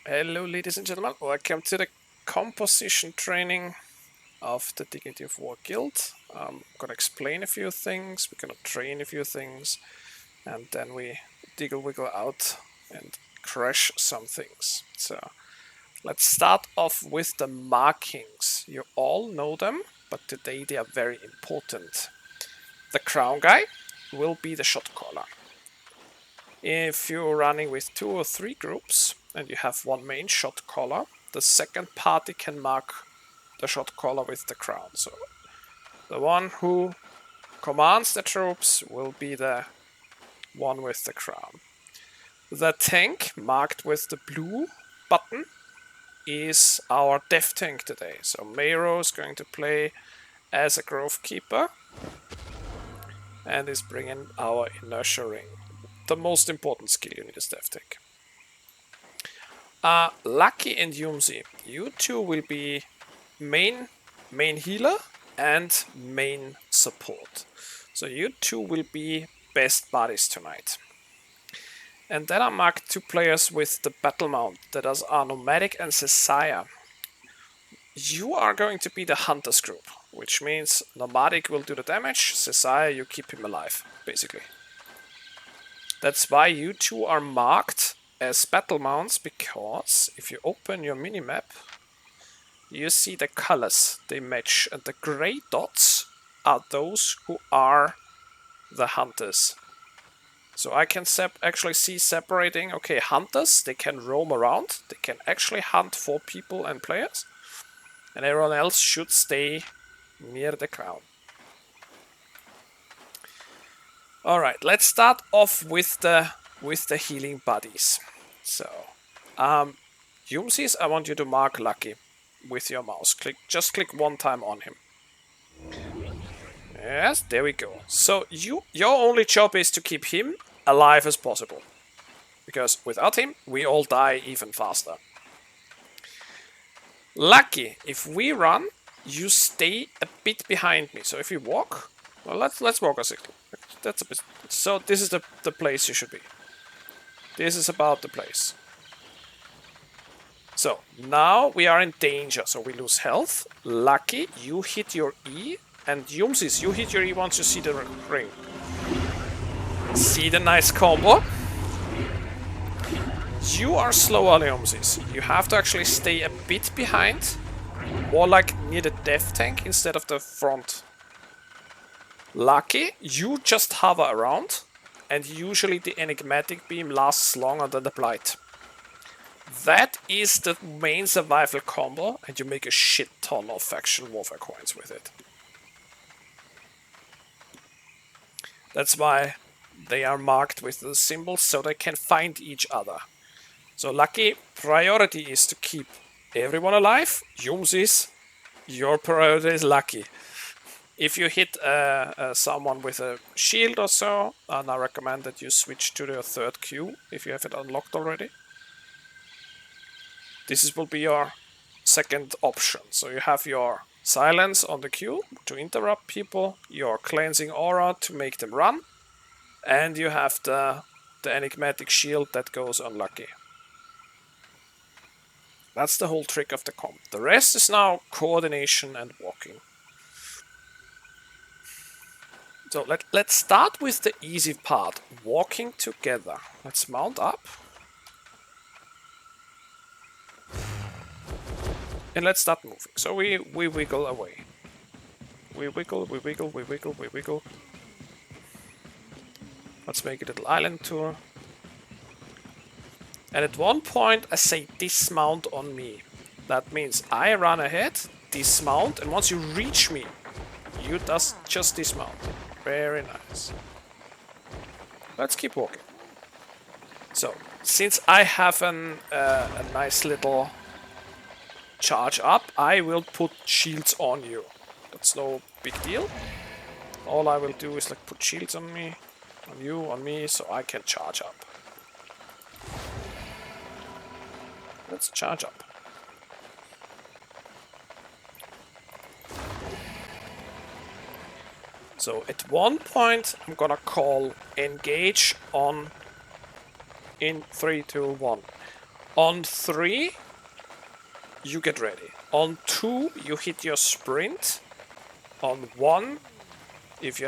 Hello, ladies and gentlemen. Welcome to the composition training of the Dignity of War Guild. I'm gonna explain a few things, we're gonna train a few things, and then we diggle wiggle out and crush some things. So let's start off with the markings. You all know them, but today they are very important. The crown guy will be the shot caller. If you're running with 2 or 3 groups and you have one main shot caller, the second party can mark the shot caller with the crown. So the one who commands the troops will be the one with the crown. The tank marked with the blue button is our death tank today. So Mayro is going to play as a grove keeper and is bringing our inertia ring. The most important skill you need is death tank. Lucky and Yumzi, you two will be main healer and main support. So you two will be best buddies tonight. And then I marked 2 players with the battle mount, that are Nomadic and Sesaya. You are going to be the hunters group, which means Nomadic will do the damage, Sesaya you keep him alive, basically. That's why you two are marked as battle mounts, because if you open your minimap, you see the colors they match, and the gray dots are those who are the hunters. So I can actually see separating, okay, hunters, they can roam around, they can actually hunt for people and players, and everyone else should stay near the crown. Alright, let's start off with the healing buddies. So, Yumsis, I want you to mark Lucky with your mouse. Just click one time on him. Yes, there we go. So your only job is to keep him alive as possible, because without him we all die even faster. Lucky, if we run, you stay a bit behind me. So if you walk, well, let's walk a second. That's a bit. So this is the place you should be. This is about the place. So now we are in danger. So we lose health. Lucky, you hit your E. And Yumsis, you hit your E once you see the ring. See the nice combo? You are slower, Yumsis. You have to actually stay a bit behind. More like near the death tank instead of the front. Lucky, you just hover around. And usually the enigmatic beam lasts longer than the blight. That is the main survival combo, and you make a shit ton of faction warfare coins with it. That's why they are marked with the symbols, so they can find each other. So Lucky, priority is to keep everyone alive. Yumsis, your priority is Lucky. If you hit someone with a shield or so, and I recommend that you switch to the third Q if you have it unlocked already. This will be your second option. So you have your silence on the Q to interrupt people, your cleansing aura to make them run, and you have the enigmatic shield that goes unlucky. That's the whole trick of the comp. The rest is now coordination and walking. So let's start with the easy part, walking together. Let's mount up. And let's start moving. So we wiggle away. We wiggle, we wiggle, we wiggle, we wiggle. Let's make a little island tour. And at one point I say dismount on me. That means I run ahead, dismount, and once you reach me, you just dismount. Very nice. Let's keep walking. So, since I have a nice little charge up, I will put shields on you. That's no big deal. All I will do is like put shields on me, on you, on me, so I can charge up. Let's charge up. So at one point I'm gonna call engage on in 3, 2, 1. On 3, you get ready. On 2, you hit your sprint. On 1, if you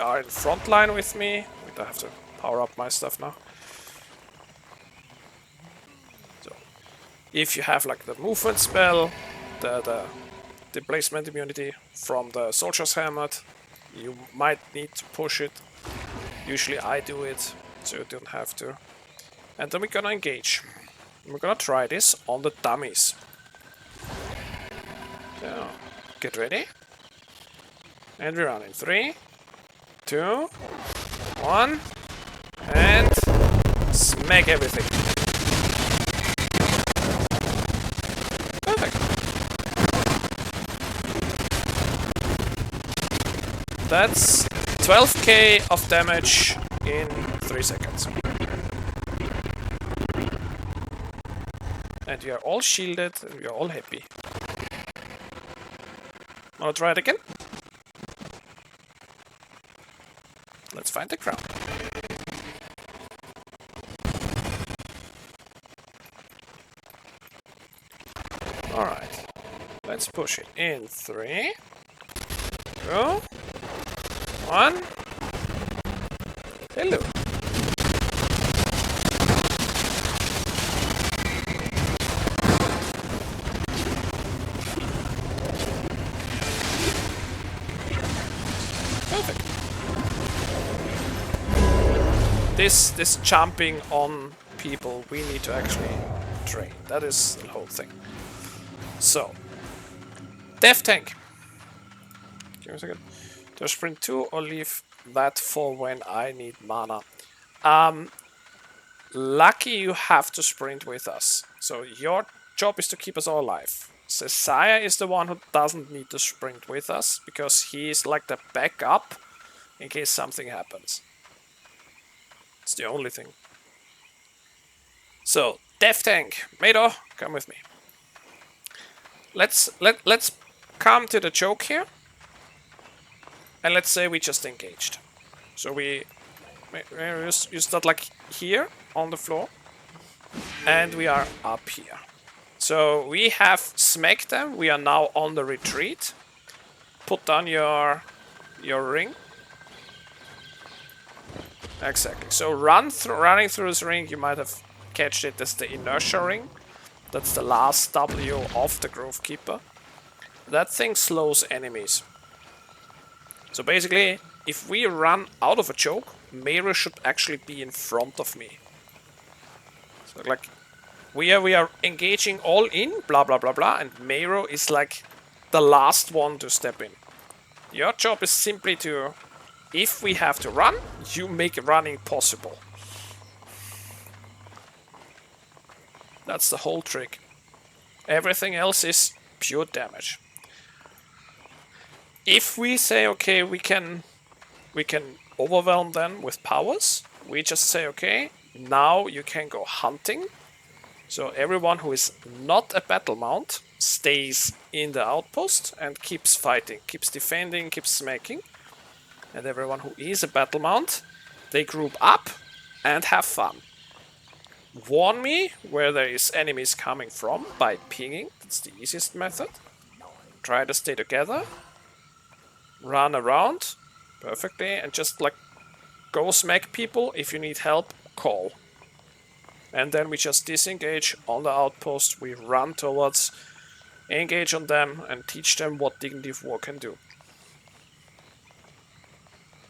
are in front line with me, wait, I have to power up my stuff now. So, if you have like the movement spell, the displacement immunity from the soldier's helmet, you might need to push it. Usually I do it, so you don't have to. And then we're gonna engage. We're gonna try this on the dummies. So, get ready. And we run in 3, 2, 1, and smack everything. Perfect. That's 12k of damage in 3 seconds. And we are all shielded and we are all happy. Wanna try it again? Let's find the crown. Alright. Let's push it in 3, 2, 1. Hello. Perfect. This jumping on people, we need to actually train. That is the whole thing. So, Death Tank. Give me a second. Do I sprint 2 or leave that for when I need mana? Lucky you have to sprint with us. So your job is to keep us all alive. Cesaia is the one who doesn't need to sprint with us, because he is like the backup in case something happens. It's the only thing. So, Death Tank, Mado, come with me. Let's come to the choke here. And let's say we just engaged. So you start like here on the floor. And we are up here. So we have smacked them. We are now on the retreat. Put down your ring. Exactly. So running through this ring, you might have catched it as the inertia ring. That's the last W of the Grove Keeper. That thing slows enemies. So basically, if we run out of a choke, Meru should actually be in front of me. So like, we are engaging all in, blah blah blah blah, and Meru is like the last one to step in. Your job is simply to, if we have to run, you make running possible. That's the whole trick. Everything else is pure damage. If we say, okay, we can overwhelm them with powers, we just say, okay, now you can go hunting. So everyone who is not a battle mount stays in the outpost and keeps fighting, keeps defending, keeps smacking. And everyone who is a battle mount, they group up and have fun. Warn me where there is enemies coming from by pinging. That's the easiest method. Try to stay together. Run around perfectly and just like go smack people. If you need help, call. And then we just disengage on the outpost. We run towards, engage on them and teach them what Dignity of War can do.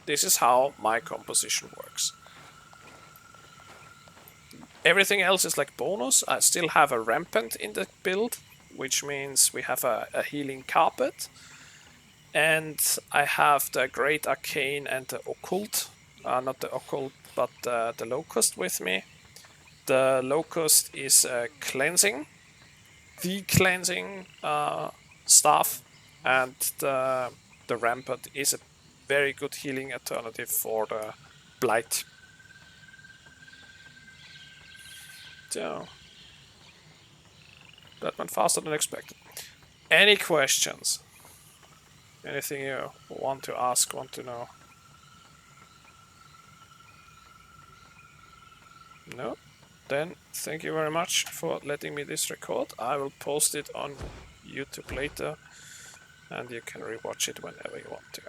This is how my composition works. Everything else is like bonus. I still have a rampant in the build, which means we have a healing carpet. And I have the Great Arcane and the Occult. Not the Occult, but the Locust with me. The Locust is cleansing. The cleansing staff. And the Rampart is a very good healing alternative for the Blight. So, that went faster than expected. Any questions? Anything you want to ask, want to know? No? then thank you very much for letting me this record. I will post it on YouTube later, and you can rewatch it whenever you want to.